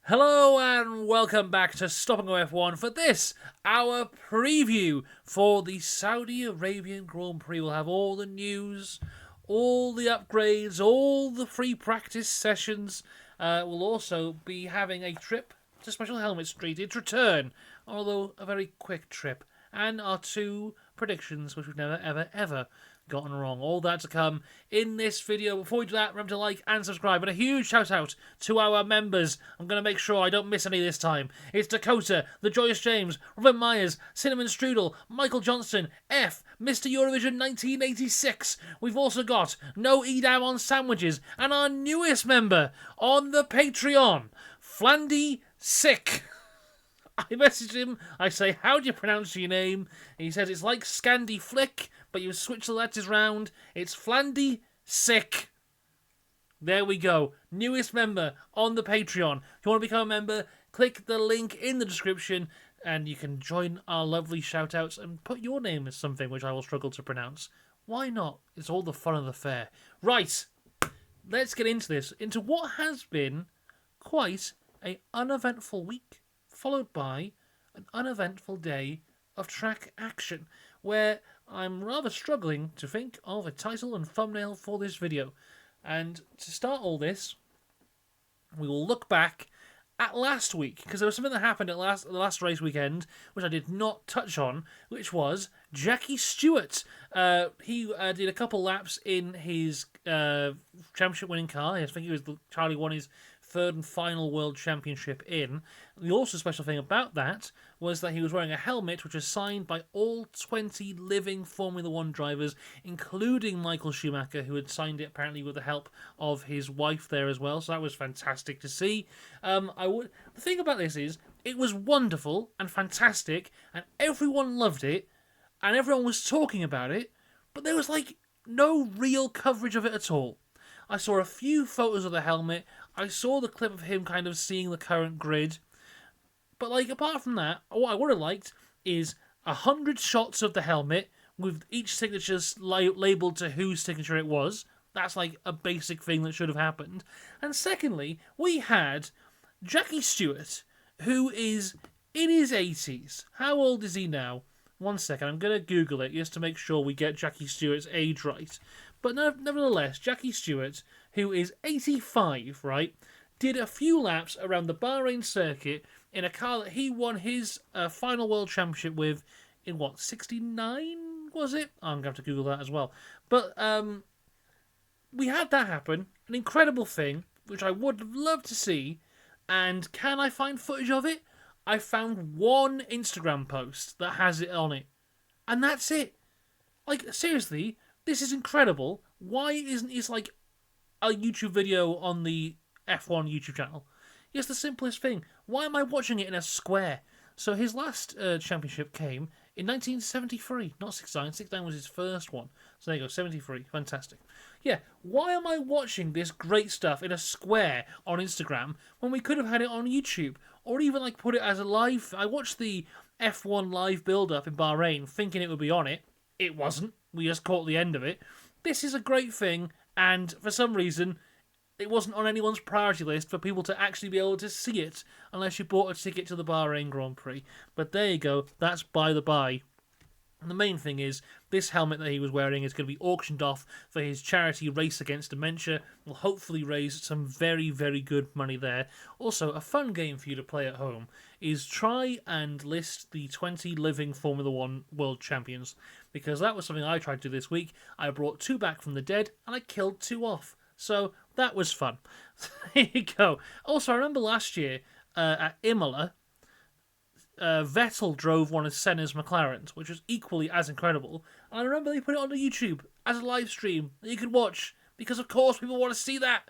Hello and welcome back to Stop and Go F1 for this, our preview for the Saudi Arabian Grand Prix. We'll have all the news, all the upgrades, all the free practice sessions. We'll also be having a trip to Special Helmet Street. Its return, although a very quick trip. And our two predictions, which we've never, ever gotten wrong. All that to come in this video. Before we do that, remember to like and subscribe. And a huge shout out to our members. I'm going to make sure I don't miss any this time. It's Dakota, The Joyous James, Robin Myers, Cinnamon Strudel, Michael Johnston, F, Mr. Eurovision 1986. We've also got No Edam on Sandwiches. And our newest member on the Patreon, Flandy Sick. I messaged him, I say, how do you pronounce your name? He says it's like Scandi Flick, but you switch the letters round. It's Flandy Sick. There we go. Newest member on the Patreon. If you want to become a member, click the link in the description and you can join our lovely shout-outs and put your name as something which I will struggle to pronounce. Why not? It's all the fun of the fair. Right, let's get into this, into what has been quite an uneventful week, followed by an uneventful day of track action, where I'm rather struggling to think of a title and thumbnail for this video. And to start all this, we will look back at last week, because there was something that happened at the last race weekend, which I did not touch on, which was Jackie Stewart. He did a couple laps in his championship-winning car. I think it was Charlie won his third and final World Championship in. The also special thing about that was that he was wearing a helmet which was signed by all 20 living Formula One drivers, including Michael Schumacher, who had signed it apparently with the help of his wife there as well. So that was fantastic to see. The thing about this is, it was wonderful and fantastic, and everyone loved it, and everyone was talking about it, but there was no real coverage of it at all. I saw a few photos of the helmet. I saw the clip of him kind of seeing the current grid. But apart from that, what I would have liked is 100 shots of the helmet with each signature labelled to whose signature it was. That's a basic thing that should have happened. And secondly, we had Jackie Stewart, who is in his 80s. How old is he now? 1 second, I'm going to Google it just to make sure we get Jackie Stewart's age right. But nevertheless, Jackie Stewart, who is 85, right, did a few laps around the Bahrain circuit in a car that he won his final World Championship with in, 69, was it? I'm going to have to Google that as well. But we had that happen, an incredible thing, which I would love to see. And can I find footage of it? I found one Instagram post that has it on it. And that's it. Seriously, this is incredible. Why isn't this a YouTube video on the F1 YouTube channel? It's the simplest thing. Why am I watching it in a square? So his last championship came in 1973, not 69. 69 was his first one. So there you go, 73. Fantastic. Yeah, why am I watching this great stuff in a square on Instagram when we could have had it on YouTube? Or even put it as a live... I watched the F1 live build-up in Bahrain thinking it would be on it. It wasn't. We just caught the end of it. This is a great thing, and for some reason, it wasn't on anyone's priority list for people to actually be able to see it, unless you bought a ticket to the Bahrain Grand Prix. But there you go, that's by the by. And the main thing is, this helmet that he was wearing is going to be auctioned off for his charity Race Against Dementia. Will hopefully raise some very, very good money there. Also, a fun game for you to play at home is try and list the 20 living Formula One World Champions, because that was something I tried to do this week. I brought 2 back from the dead, and I killed 2 off. So, that was fun. There you go. Also, I remember last year at Imola, Vettel drove one of Senna's McLarens, which was equally as incredible. And I remember they put it on YouTube as a live stream that you could watch, because of course people want to see that.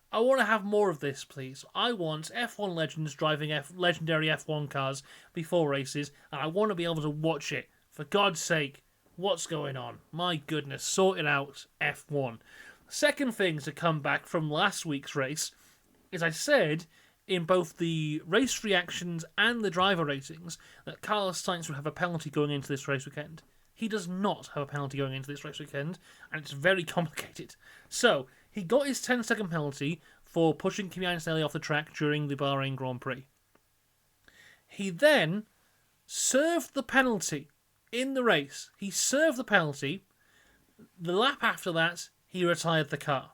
I want to have more of this, please. I want F1 legends driving legendary F1 cars before races, and I want to be able to watch it. For God's sake, what's going on? My goodness, sort it out, F1. Second thing to come back from last week's race is I said in both the race reactions and the driver ratings that Carlos Sainz would have a penalty going into this race weekend. He does not have a penalty going into this race weekend, and it's very complicated. So, he got his 10-second penalty for pushing Kimi Antonelli off the track during the Bahrain Grand Prix. He then served the penalty in the race. He served the penalty. The lap after that, he retired the car.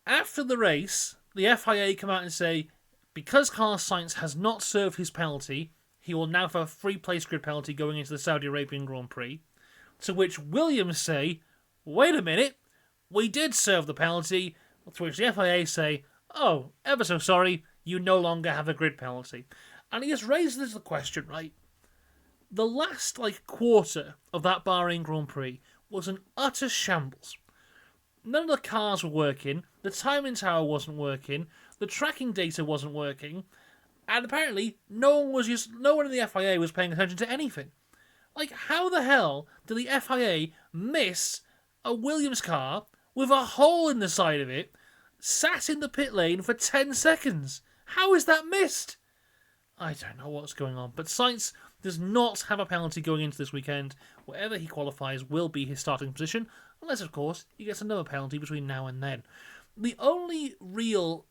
After the race, the FIA come out and say, because Carlos Sainz has not served his penalty, he will now have a free place grid penalty going into the Saudi Arabian Grand Prix. To which Williams say, wait a minute, we did serve the penalty. To which the FIA say, oh, ever so sorry, you no longer have a grid penalty. And he just raises the question, right? The last, quarter of that Bahrain Grand Prix was an utter shambles. None of the cars were working, the timing tower wasn't working, the tracking data wasn't working, and apparently no one in the FIA was paying attention to anything. How the hell did the FIA miss a Williams car with a hole in the side of it, sat in the pit lane for 10 seconds? How is that missed? I don't know what's going on, but Sainz does not have a penalty going into this weekend. Wherever he qualifies will be his starting position, unless, of course, he gets another penalty between now and then. The only real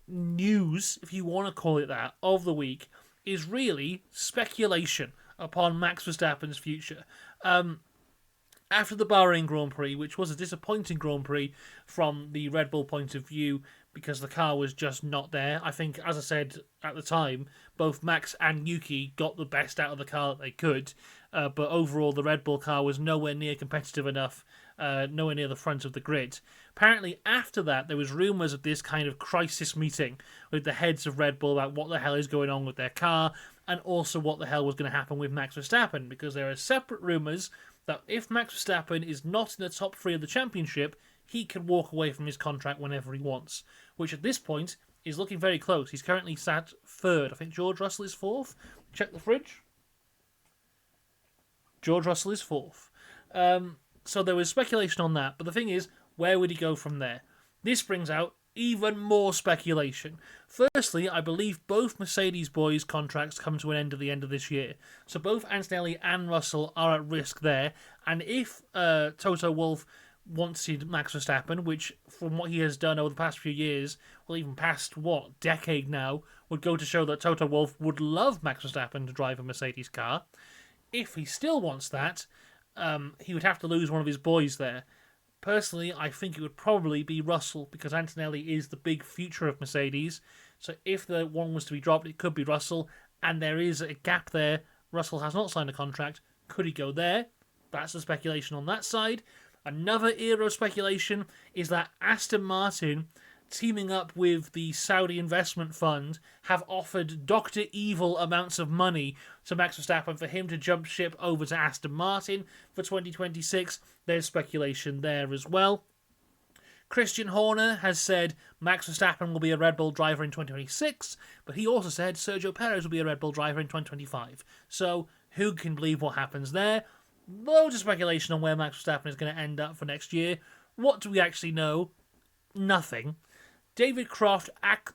news, if you want to call it that, of the week is really speculation upon Max Verstappen's future. After the Bahrain Grand Prix, which was a disappointing Grand Prix from the Red Bull point of view, because the car was just not there. I think, as I said at the time, both Max and Yuki got the best out of the car that they could, but overall the Red Bull car was nowhere near competitive enough, nowhere near the front of the grid. Apparently after that there was rumours of this kind of crisis meeting with the heads of Red Bull about what the hell is going on with their car, and also what the hell was going to happen with Max Verstappen, because there are separate rumours that if Max Verstappen is not in the top 3 of the championship, he can walk away from his contract whenever he wants, which at this point is looking very close. He's currently sat 3rd. I think George Russell is 4th. Check the fridge. George Russell is 4th. So there was speculation on that, but the thing is, where would he go from there? This brings out even more speculation. Firstly, I believe both Mercedes boys' contracts come to an end at the end of this year. So both Antonelli and Russell are at risk there. And if Toto Wolff wanted Max Verstappen, which from what he has done over the past few years, well, even past, decade now, would go to show that Toto Wolff would love Max Verstappen to drive a Mercedes car. If he still wants that, he would have to lose one of his boys there. Personally, I think it would probably be Russell, because Antonelli is the big future of Mercedes. So if the one was to be dropped, it could be Russell, and there is a gap there. Russell has not signed a contract. Could he go there? That's the speculation on that side. Another era of speculation is that Aston Martin, teaming up with the Saudi Investment Fund, have offered Dr. Evil amounts of money to Max Verstappen for him to jump ship over to Aston Martin for 2026. There's speculation there as well. Christian Horner has said Max Verstappen will be a Red Bull driver in 2026, but he also said Sergio Perez will be a Red Bull driver in 2025. So who can believe what happens there? Loads of speculation on where Max Verstappen is going to end up for next year. What do we actually know? Nothing. David Croft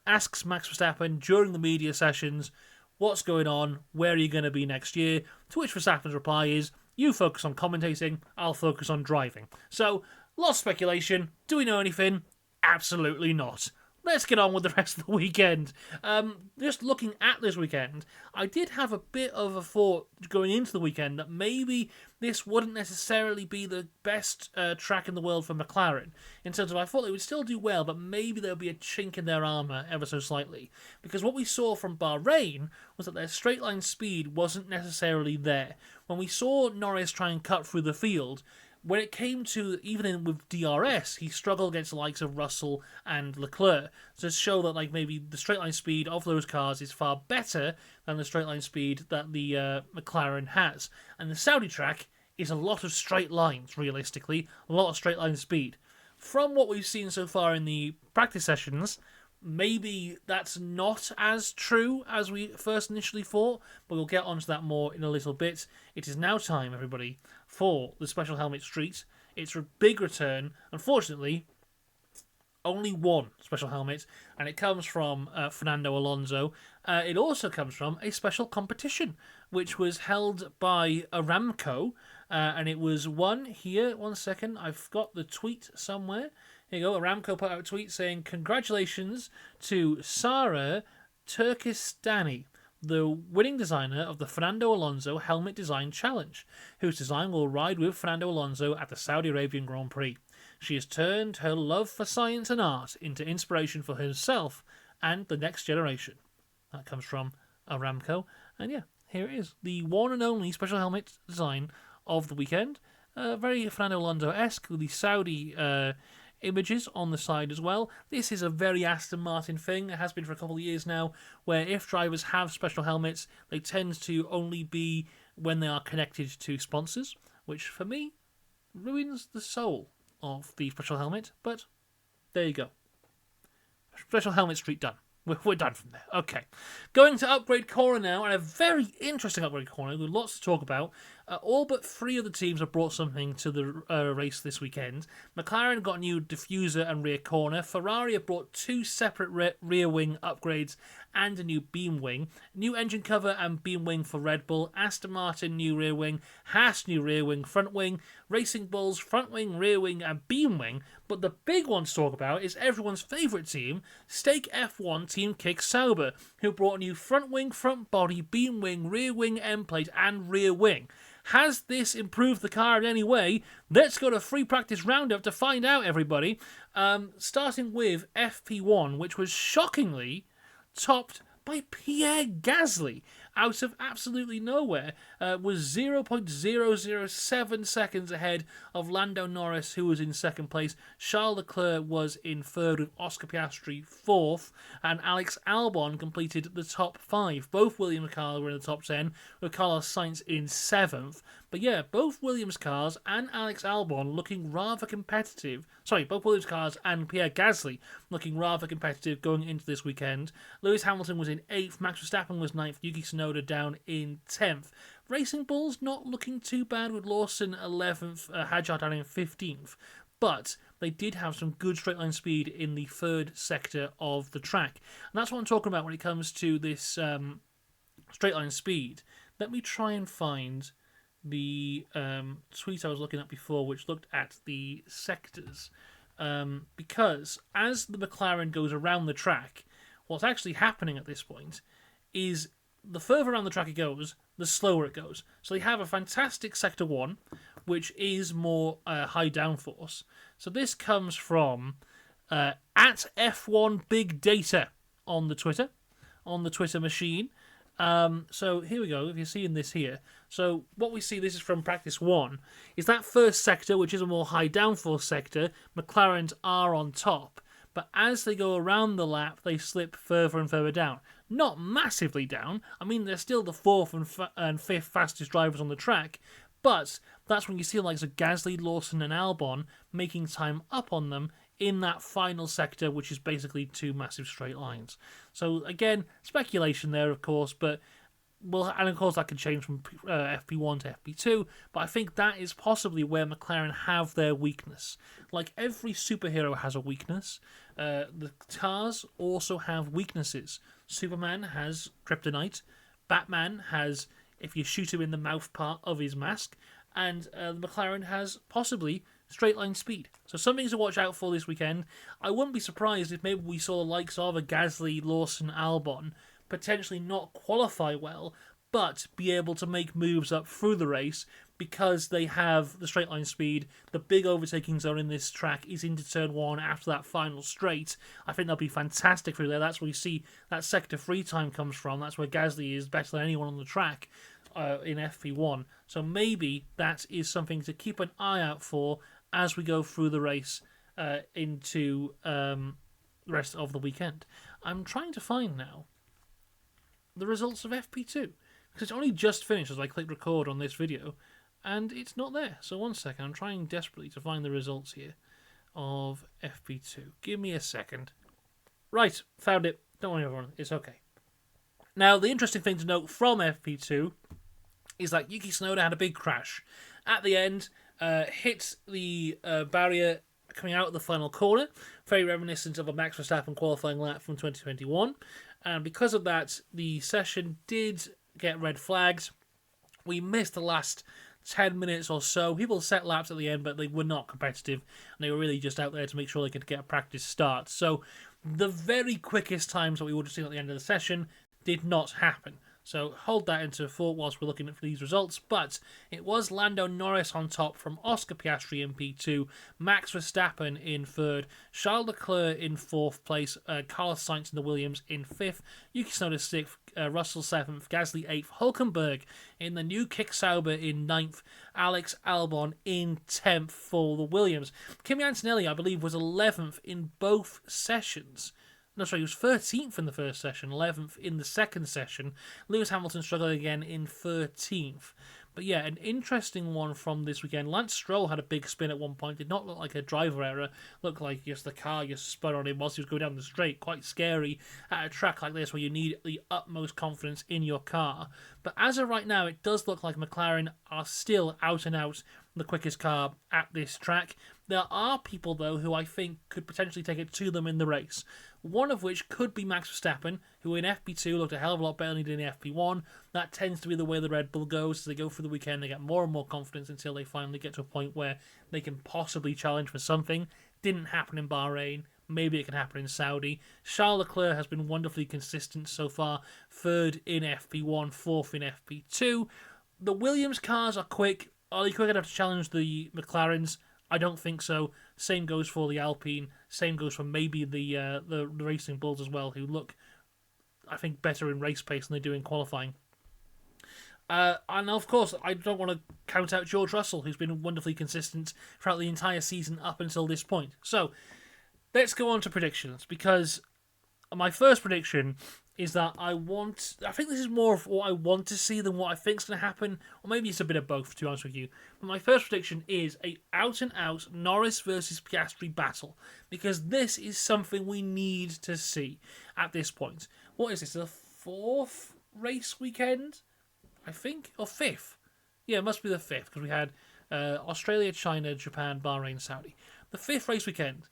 asks Max Verstappen during the media sessions, what's going on, where are you going to be next year? To which Verstappen's reply is, you focus on commentating, I'll focus on driving. So, lots of speculation. Do we know anything? Absolutely not. Let's get on with the rest of the weekend. Just looking at this weekend, I did have a bit of a thought going into the weekend that maybe this wouldn't necessarily be the best track in the world for McLaren. In terms of, I thought they would still do well, but maybe there'll be a chink in their armour ever so slightly. Because what we saw from Bahrain was that their straight line speed wasn't necessarily there. When we saw Norris try and cut through the field, when it came to, even with DRS, he struggled against the likes of Russell and Leclerc to show that maybe the straight line speed of those cars is far better than the straight line speed that the McLaren has. And the Saudi track is a lot of straight lines, realistically, a lot of straight line speed. From what we've seen so far in the practice sessions, maybe that's not as true as we first initially thought, but we'll get onto that more in a little bit. It is now time, everybody, for the Special Helmet Street. It's a big return. Unfortunately, only one special helmet, and it comes from Fernando Alonso. It also comes from a special competition, which was held by Aramco, and it was won here. 1 second, I've got the tweet somewhere. Here you go. Aramco put out a tweet saying, "Congratulations to Sarah Turkistani, the winning designer of the Fernando Alonso Helmet Design Challenge, whose design will ride with Fernando Alonso at the Saudi Arabian Grand Prix. She has turned her love for science and art into inspiration for herself and the next generation." That comes from Aramco. And yeah, here it is. The one and only special helmet design of the weekend. Very Fernando Alonso-esque with the Saudi images on the side as well. This is a very Aston Martin thing. It has been for a couple of years now, where if drivers have special helmets, they tend to only be when they are connected to sponsors, which for me ruins the soul of the special helmet. But there you go. Special helmet street done. We're done from there. Okay. Going to Upgrade Corner now, and a very interesting Upgrade Corner with lots to talk about. All but 3 of the teams have brought something to the race this weekend. McLaren got a new diffuser and rear corner. Ferrari have brought 2 separate rear wing upgrades and a new beam wing. New engine cover and beam wing for Red Bull. Aston Martin new rear wing. Haas new rear wing, front wing. Racing Bulls front wing, rear wing and beam wing. But the big one to talk about is everyone's favourite team, Stake F1 Team Kick Sauber, who brought a new front wing, front body, beam wing, rear wing end plate and rear wing. Has this improved the car in any way? Let's go to free practice roundup to find out, everybody. Starting with FP1, which was shockingly topped by Pierre Gasly out of absolutely nowhere, was 0.007 seconds ahead of Lando Norris, who was in second place. Charles Leclerc was in third with Oscar Piastri fourth, and Alex Albon completed the top 5. Both Williams cars were in the top 10, with Carlos Sainz in 7th. But yeah, both Williams cars and Alex Albon looking rather competitive. Sorry, both Williams cars and Pierre Gasly looking rather competitive going into this weekend. Lewis Hamilton was in 8th, Max Verstappen was 9th, Yuki Tsunoda down in 10th. Racing Bulls not looking too bad with Lawson 11th, Hadjar down in 15th. But they did have some good straight line speed in the third sector of the track. And that's what I'm talking about when it comes to this straight line speed. Let me try and find the tweet I was looking at before, which looked at the sectors. Because as the McLaren goes around the track, what's actually happening at this point is the further around the track it goes, the slower it goes. So they have a fantastic Sector 1, which is more high downforce. So this comes from at F1 Big Data on the Twitter machine. So here we go, if you're seeing this here. So what we see, this is from practice 1, is that first sector, which is a more high downforce sector, McLarens are on top. But as they go around the lap, they slip further and further down. Not massively down. I mean, they're still the 4th and 5th fastest drivers on the track. But that's when you see like Gasly, Lawson and Albon making time up on them in that final sector, which is basically 2 massive straight lines. So again, speculation there, of course, but well, and of course that can change from FP1 to FP2, but I think that is possibly where McLaren have their weakness. Like every superhero has a weakness, the cars also have weaknesses. Superman has kryptonite, Batman has, if you shoot him in the mouth part of his mask, and McLaren has possibly straight line speed. So something to watch out for this weekend. I wouldn't be surprised if maybe we saw the likes of a Gasly, Lawson, Albon potentially not qualify well, but be able to make moves up through the race because they have the straight line speed. The big overtaking zone in this track is into turn 1 after that final straight. I think that'll be fantastic through there. That's where you see that sector 3 time comes from. That's where Gasly is better than anyone on the track in FP1. So maybe that is something to keep an eye out for as we go through the race into the rest of the weekend. I'm trying to find now the results of FP2, because it's only just finished as I click record on this video, and it's not there. So one second, I'm trying desperately to find the results here of FP2. Give me a second. Right, found it. Don't worry, everyone, it's okay. Now, the interesting thing to note from FP2 is that Yuki Tsunoda had a big crash. At the end, hit the barrier coming out of the final corner, very reminiscent of a Max Verstappen qualifying lap from 2021. And because of that, the session did get red flags. We missed the last 10 minutes or so. People set laps at the end, but they were not competitive, and they were really just out there to make sure they could get a practice start. So the very quickest times that we would have seen at the end of the session did not happen. So hold that into thought whilst we're looking at these results. But it was Lando Norris on top from Oscar Piastri in P2, Max Verstappen in third, Charles Leclerc in fourth place, Carlos Sainz in the Williams in fifth, Yuki Tsunoda sixth, Russell seventh, Gasly eighth, Hulkenberg in the new Kick Sauber in ninth, Alex Albon in 10th for the Williams. Kimi Antonelli, I believe, was 11th in both sessions. No, sorry, he was 13th in the first session, 11th in the second session. Lewis Hamilton struggling again in 13th. But yeah, an interesting one from this weekend. Lance Stroll had a big spin at one point. Did not look like a driver error. Looked like just the car just spun on him whilst he was going down the straight. Quite scary at a track like this where you need the utmost confidence in your car. But as of right now, it does look like McLaren are still out and out the quickest car at this track. There are people, though, who I think could potentially take it to them in the race. One of which could be Max Verstappen, who in FP2 looked a hell of a lot better than he did in FP1. That tends to be the way the Red Bull goes. As they go through the weekend, they get more and more confidence until they finally get to a point where they can possibly challenge for something. Didn't happen in Bahrain. Maybe it can happen in Saudi. Charles Leclerc has been wonderfully consistent so far. Third in FP1, fourth in FP2. The Williams cars are quick. Are they quick enough to challenge the McLarens? I don't think so. Same goes for the Alpine. Same goes for maybe the Racing Bulls as well, who look, I think, better in race pace than they do in qualifying. And of course, I don't want to count out George Russell, who's been wonderfully consistent throughout the entire season up until this point. So, let's go on to predictions, because my first prediction is that I think this is more of what I want to see than what I think is going to happen, or maybe it's a bit of both, to be honest with you. But my first prediction is a out-and-out Norris versus Piastri battle, because this is something we need to see at this point. What is this, the fourth race weekend, I think? Or fifth? Yeah, it must be the fifth, because we had Australia, China, Japan, Bahrain, Saudi. The fifth race weekend.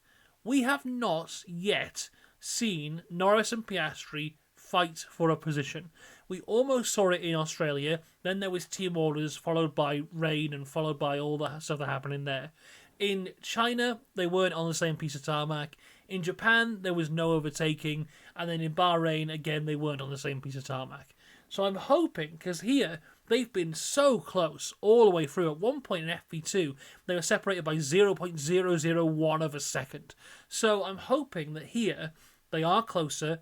We have not yet seen Norris and Piastri fight for a position. We almost saw it in Australia, then there was team orders, followed by rain, and followed by all the stuff that happened in there. In China, they weren't on the same piece of tarmac. In Japan, there was no overtaking, and then in Bahrain, again, they weren't on the same piece of tarmac. So I'm hoping, because here, they've been so close all the way through. At one point in FP2, they were separated by 0.001 of a second. So I'm hoping that here, they are closer,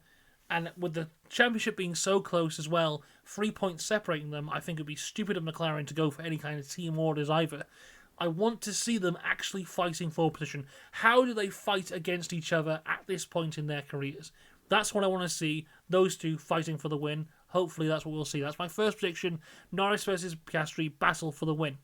and with the championship being so close as well, 3 points separating them, I think it would be stupid of McLaren to go for any kind of team orders either. I want to see them actually fighting for position. How do they fight against each other at this point in their careers? That's what I want to see, those two fighting for the win. Hopefully that's what we'll see. That's my first prediction, Norris versus Piastri, battle for the win.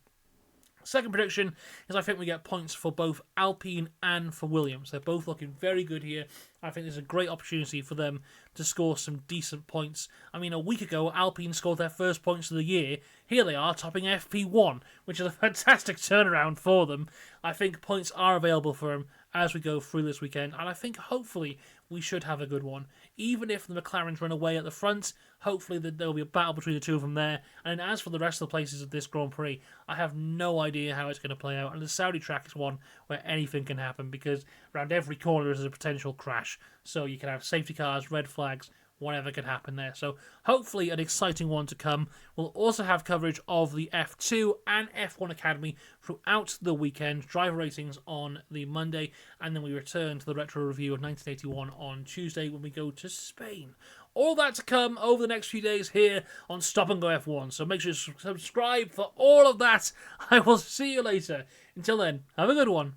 Second prediction is I think we get points for both Alpine and for Williams. They're both looking very good here. I think there's a great opportunity for them to score some decent points. I mean, a week ago, Alpine scored their first points of the year. Here they are, topping FP1, which is a fantastic turnaround for them. I think points are available for them as we go through this weekend, and I think hopefully we should have a good one. Even if the McLarens run away at the front, hopefully there'll be a battle between the two of them there. And as for the rest of the places of this Grand Prix, I have no idea how it's going to play out. And the Saudi track is one where anything can happen, because around every corner is a potential crash. So you can have safety cars, red flags, whatever could happen there. So hopefully an exciting one to come. We'll also have coverage of the F2 and F1 Academy throughout the weekend. Driver ratings on the Monday, and then we return to the retro review of 1981 on Tuesday when we go to Spain. All that to come over the next few days here on Stop and Go F1. So make sure to subscribe for all of that. I will see you later. Until then, have a good one.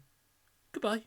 Goodbye.